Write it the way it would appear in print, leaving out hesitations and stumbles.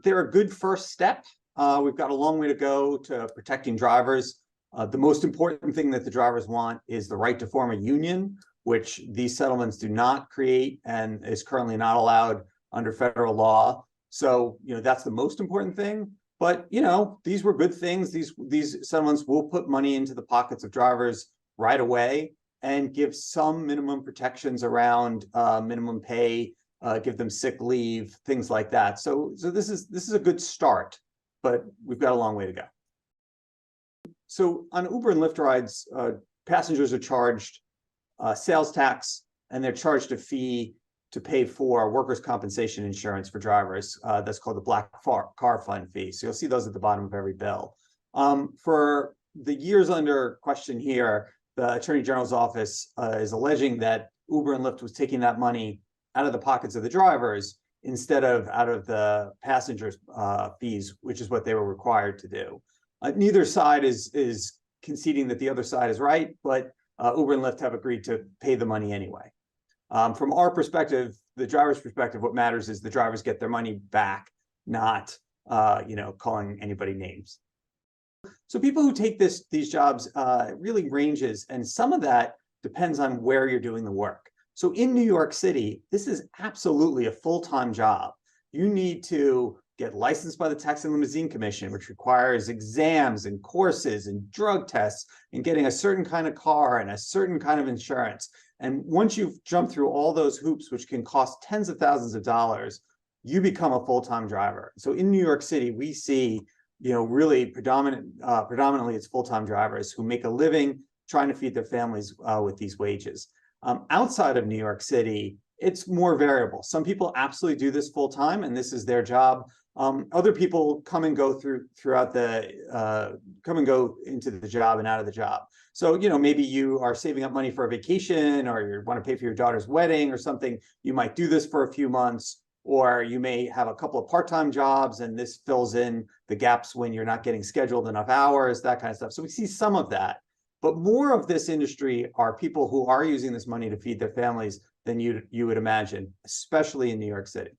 they're a good first step. We've got a long way to go to protecting drivers. The most important thing that the drivers want is the right to form a union, which these settlements do not create and is currently not allowed under federal law. So, that's the most important thing. But, these were good things. These settlements will put money into the pockets of drivers right away and give some minimum protections around minimum pay, give them sick leave, things like that. So this is a good start, but we've got a long way to go. So on Uber and Lyft rides, passengers are charged sales tax, and they're charged a fee to pay for workers' compensation insurance for drivers. That's called the Black Car Fund fee. So you'll see those at the bottom of every bill. For the years under question here, the Attorney General's office is alleging that Uber and Lyft was taking that money out of the pockets of the drivers instead of out of the passengers' fees, which is what they were required to do. Neither side is conceding that the other side is right, but Uber and Lyft have agreed to pay the money anyway. From our perspective, the driver's perspective, what matters is the drivers get their money back, not calling anybody names. So people who take these jobs really ranges, and some of that depends on where you're doing the work. So in New York City, this is absolutely a full-time job. You need to get licensed by the Taxi and Limousine Commission, which requires exams and courses and drug tests and getting a certain kind of car and a certain kind of insurance. And once you've jumped through all those hoops, which can cost tens of thousands of dollars, you become a full-time driver. So in New York City, we see, really predominantly it's full-time drivers who make a living trying to feed their families with these wages. Outside of New York City, it's more variable. Some people absolutely do this full-time, and this is their job. Other people come and go throughout the come and go into the job and out of the job. So, maybe you are saving up money for a vacation, or you want to pay for your daughter's wedding or something. You might do this for a few months, or you may have a couple of part-time jobs, and this fills in the gaps when you're not getting scheduled enough hours, that kind of stuff. So we see some of that, but more of this industry are people who are using this money to feed their families than you would imagine, especially in New York City.